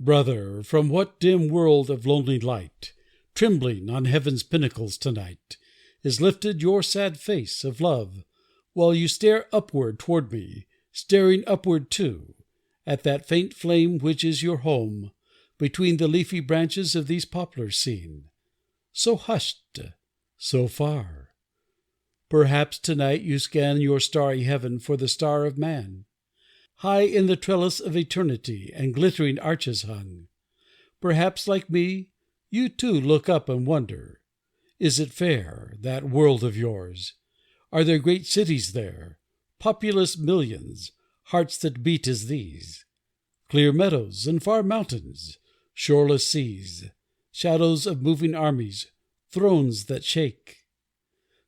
Brother, from what dim world of lonely light, trembling on heaven's pinnacles tonight, is lifted your sad face of love, while you stare upward toward me, staring upward too, at that faint flame which is your home, between the leafy branches of these poplars seen, so hushed, so far. Perhaps tonight you scan your starry heaven for the star of man, high in the trellis of eternity and glittering arches hung. Perhaps, like me, you too look up and wonder, is it fair, that world of yours? Are there great cities there, populous millions, hearts that beat as these? Clear meadows and far mountains, shoreless seas, shadows of moving armies, thrones that shake.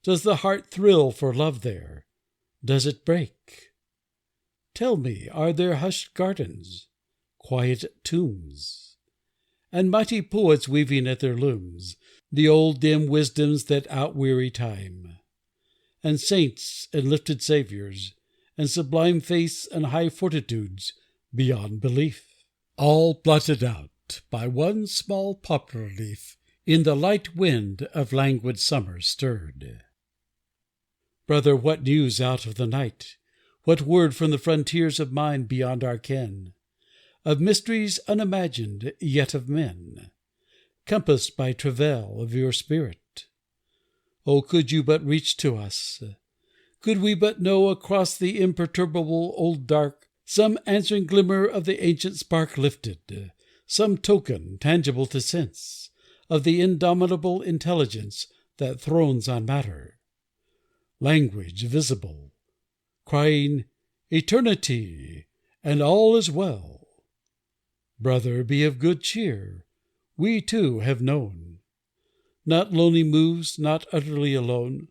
Does the heart thrill for love there? Does it break? Tell me, are there hushed gardens, quiet tombs, and mighty poets weaving at their looms the old dim wisdoms that outweary time, and saints and lifted Saviours, and sublime faiths and high fortitudes beyond belief, all blotted out by one small poplar leaf in the light wind of languid summer stirred? Brother, what news out of the night? What word from the frontiers of mind beyond our ken? Of mysteries unimagined, yet of men, compassed by travail of your spirit. Oh, could you but reach to us! Could we but know across the imperturbable old dark some answering glimmer of the ancient spark lifted, some token, tangible to sense, of the indomitable intelligence that thrones on matter. Language visible, crying, Eternity, and all is well. Brother, be of good cheer, we too have known. Not lonely moves, not utterly alone,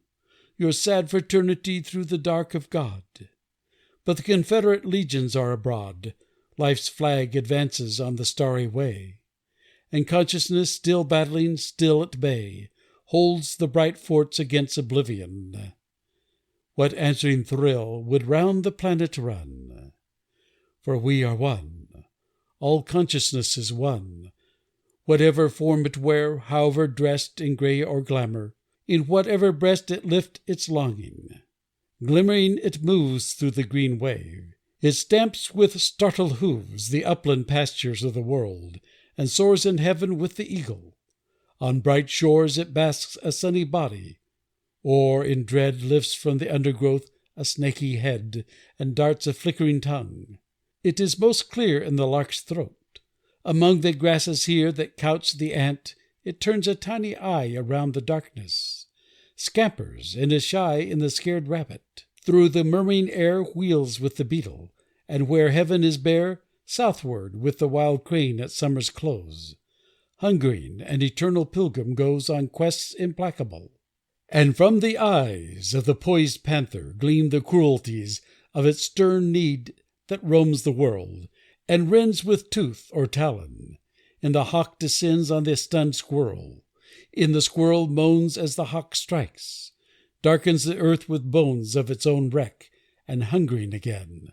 your sad fraternity through the dark of God. But the Confederate legions are abroad, life's flag advances on the starry way, and consciousness, still battling, still at bay, holds the bright forts against oblivion. What answering thrill would round the planet run? For we are one, all consciousness is one, whatever form it wear, however dressed in gray or glamour, in whatever breast it lift its longing. Glimmering it moves through the green wave, it stamps with startled hooves the upland pastures of the world, and soars in heaven with the eagle. On bright shores it basks a sunny body, or in dread lifts from the undergrowth a snaky head, and darts a flickering tongue. It is most clear in the lark's throat. Among the grasses here that couch the ant, it turns a tiny eye around the darkness, scampers and is shy in the scared rabbit. Through the murmuring air wheels with the beetle, and where heaven is bare, southward with the wild crane at summer's close. Hungering and eternal pilgrim goes on quests implacable. And from the eyes of the poised panther gleam the cruelties of its stern need that roams the world, and rends with tooth or talon. And the hawk descends on the stunned squirrel. In the squirrel moans as the hawk strikes, darkens the earth with bones of its own wreck, and hungering again,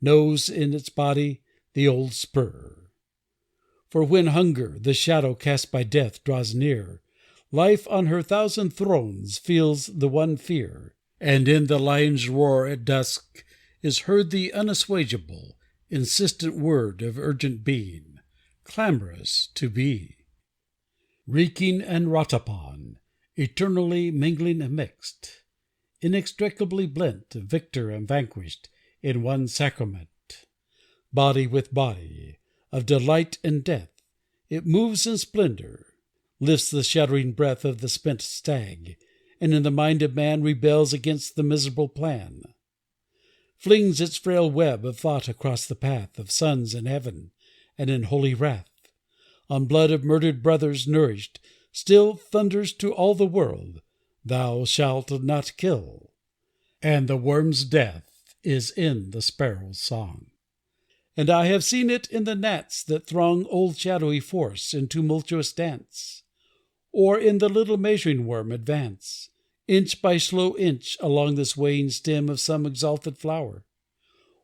knows in its body the old spur. For when hunger, the shadow cast by death, draws near, life on her thousand thrones feels the one fear, and in the lion's roar at dusk is heard the unassuageable, insistent word of urgent being, clamorous to be. Reeking and wrought upon, eternally mingling and mixed, inextricably blent, victor and vanquished in one sacrament. Body with body, of delight and death, it moves in splendor, lifts the shuddering breath of the spent stag, and in the mind of man rebels against the miserable plan. Flings its frail web of thought across the path of suns in heaven and in holy wrath. On blood of murdered brothers nourished, still thunders to all the world, Thou shalt not kill. And the worm's death is in the sparrow's song. And I have seen it in the gnats that throng old shadowy forests in tumultuous dance, or in the little measuring worm advance, inch by slow inch, along the swaying stem of some exalted flower,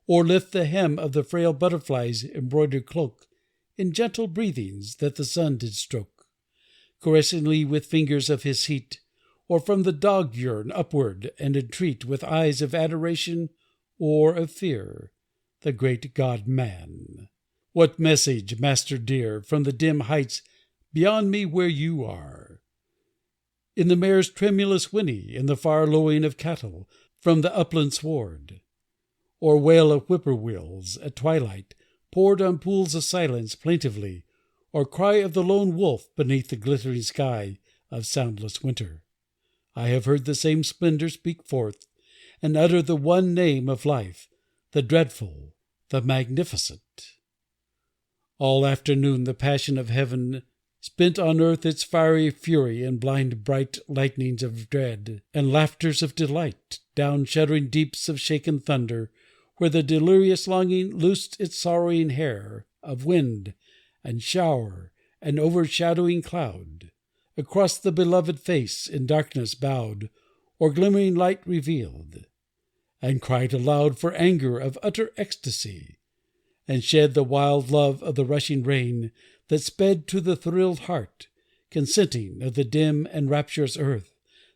or lift the hem of the frail butterfly's embroidered cloak in gentle breathings that the sun did stroke, caressingly with fingers of his heat, or from the dog yearn upward and entreat with eyes of adoration or of fear, the great God man. What message, master dear, from the dim heights beyond me where you are? In the mare's tremulous whinny, in the far lowing of cattle from the upland sward, or wail of whippoorwills at twilight poured on pools of silence plaintively, or cry of the lone wolf beneath the glittering sky of soundless winter, I have heard the same splendor speak forth and utter the one name of life, the dreadful, the magnificent. All afternoon the passion of heaven spent on earth its fiery fury in blind bright lightnings of dread and laughters of delight down shuddering deeps of shaken thunder, where the delirious longing loosed its sorrowing hair of wind and shower and overshadowing cloud, across the beloved face in darkness bowed or glimmering light revealed, and cried aloud for anger of utter ecstasy, and shed the wild love of the rushing rain that sped to the thrilled heart, consenting of the dim and rapturous earth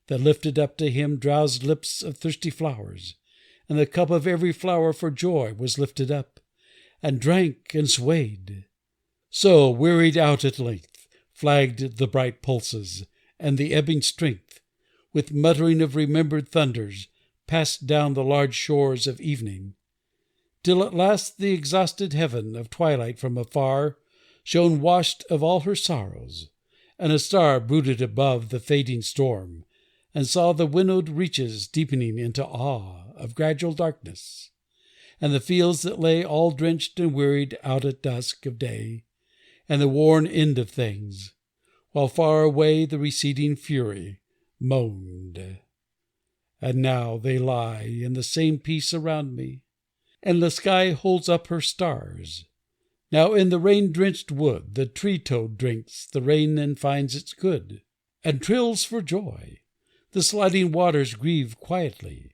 that lifted up to him drowsed lips of thirsty flowers, and the cup of every flower for joy was lifted up, and drank and swayed. So, wearied out at length, flagged the bright pulses, and the ebbing strength, with muttering of remembered thunders, passed down the large shores of evening, till at last the exhausted heaven of twilight from afar shone washed of all her sorrows, and a star brooded above the fading storm, and saw the winnowed reaches deepening into awe of gradual darkness, and the fields that lay all drenched and wearied out at dusk of day, and the worn end of things, while far away the receding fury moaned. And now they lie in the same peace around me, and the sky holds up her stars. Now in the rain-drenched wood the tree-toad drinks the rain and finds its good, and trills for joy. The sliding waters grieve quietly.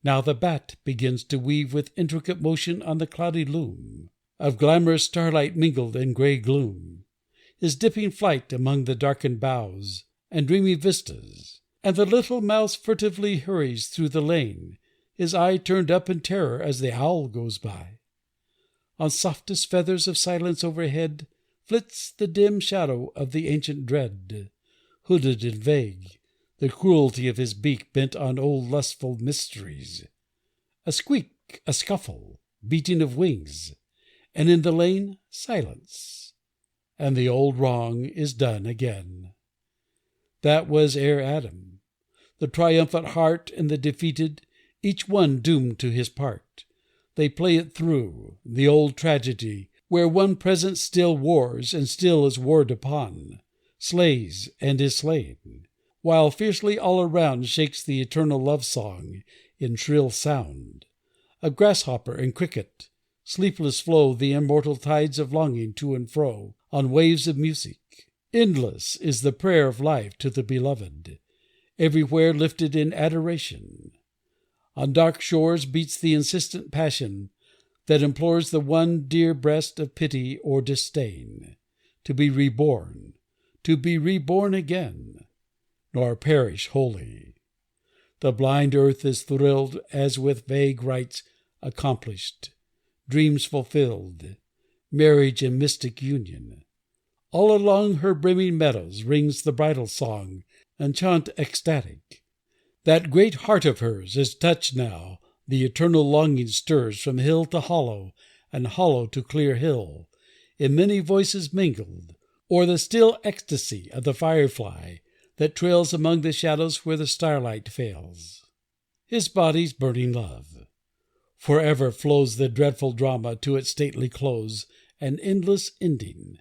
Now the bat begins to weave with intricate motion on the cloudy loom of glamorous starlight mingled and gray gloom, his dipping flight among the darkened boughs and dreamy vistas, and the little mouse furtively hurries through the lane, his eye turned up in terror as the owl goes by. On softest feathers of silence overhead flits the dim shadow of the ancient dread, hooded and vague, the cruelty of his beak bent on old lustful mysteries. A squeak, a scuffle, beating of wings, and in the lane silence, and the old wrong is done again. That was ere Adam. The triumphant heart and the defeated, each one doomed to his part. They play it through, the old tragedy, where one present still wars and still is warred upon, slays and is slain, while fiercely all around shakes the eternal love-song in shrill sound. A grasshopper and cricket, sleepless flow the immortal tides of longing to and fro on waves of music. Endless is the prayer of life to the beloved, everywhere lifted in adoration. On dark shores beats the insistent passion that implores the one dear breast of pity or disdain, to be reborn again, nor perish wholly. The blind earth is thrilled as with vague rites accomplished, dreams fulfilled, marriage and mystic union. All along her brimming meadows rings the bridal song and chant ecstatic. That great heart of hers is touched now, the eternal longing stirs from hill to hollow and hollow to clear hill, in many voices mingled, or the still ecstasy of the firefly that trails among the shadows where the starlight fails. His body's burning love. Forever flows the dreadful drama to its stately close and endless ending,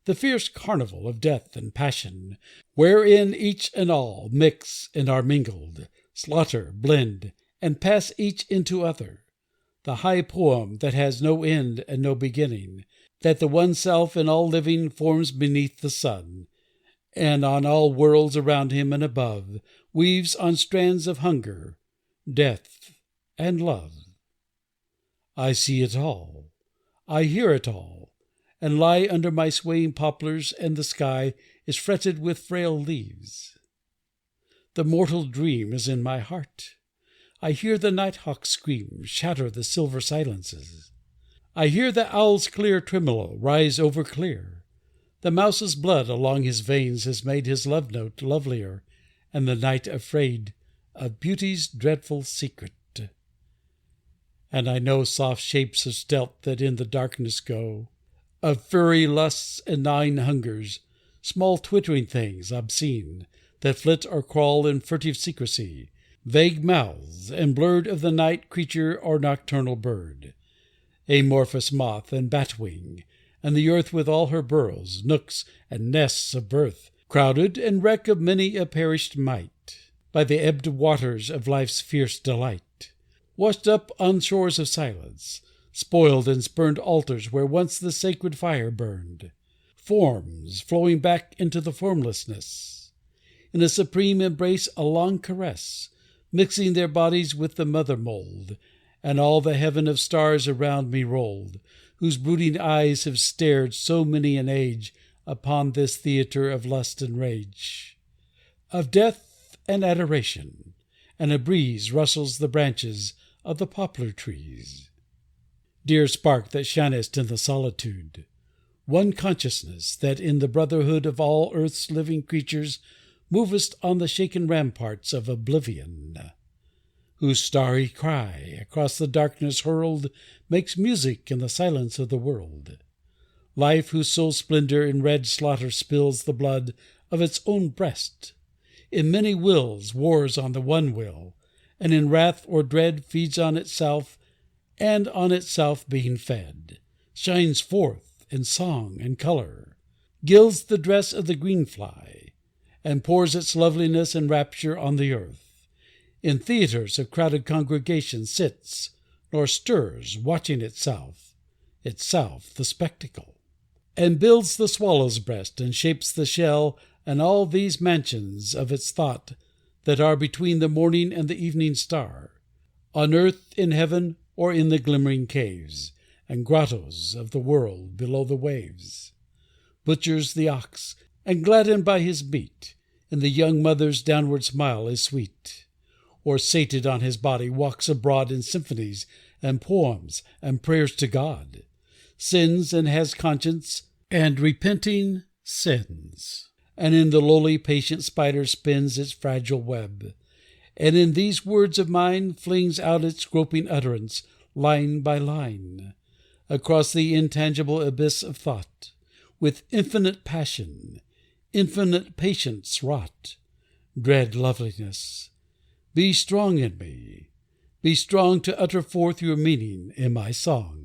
the fierce carnival of death and passion, wherein each and all mix and are mingled, slaughter, blend, and pass each into other, the high poem that has no end and no beginning, that the one self in all living forms beneath the sun, and on all worlds around him and above, weaves on strands of hunger, death, and love. I see it all, I hear it all, and lie under my swaying poplars, and the sky is fretted with frail leaves. The mortal dream is in my heart. I hear the nighthawk's scream shatter the silver silences. I hear the owl's clear tremolo rise over clear. The mouse's blood along his veins has made his love note lovelier, and the night afraid of beauty's dreadful secret. And I know soft shapes of stealth that in the darkness go, of furry lusts and gnawing hungers, small twittering things obscene, that flit or crawl in furtive secrecy, vague mouths, and blurred of the night creature or nocturnal bird, amorphous moth and batwing, and the earth with all her burrows, nooks, and nests of birth, crowded and wreck of many a perished might, by the ebbed waters of life's fierce delight, washed up on shores of silence, spoiled and spurned altars where once the sacred fire burned, forms flowing back into the formlessness, in a supreme embrace, a long caress, mixing their bodies with the mother mold, and all the heaven of stars around me rolled, whose brooding eyes have stared so many an age upon this theatre of lust and rage, of death and adoration, and a breeze rustles the branches of the poplar trees. Dear spark that shinest in the solitude, one consciousness that in the brotherhood of all earth's living creatures movest on the shaken ramparts of oblivion, whose starry cry, across the darkness hurled, makes music in the silence of the world. Life whose sole splendor in red slaughter spills the blood of its own breast, in many wills wars on the one will, and in wrath or dread feeds on itself, and on itself being fed, shines forth in song and color, gilds the dress of the green fly, and pours its loveliness and rapture on the earth. In theatres of crowded congregations sits, nor stirs, watching itself the spectacle, and builds the swallow's breast, and shapes the shell, and all these mansions of its thought that are between the morning and the evening star, on earth, in heaven, or in the glimmering caves and grottos of the world below the waves, butchers the ox, and gladdened by his meat, in the young mother's downward smile is sweet, or sated on his body walks abroad in symphonies and poems and prayers to God, sins and has conscience, and repenting sins, and in the lowly patient spider spins its fragile web, and in these words of mine flings out its groping utterance, line by line, across the intangible abyss of thought, with infinite passion, infinite patience wrought. Dread loveliness, be strong in me, be strong to utter forth your meaning in my song.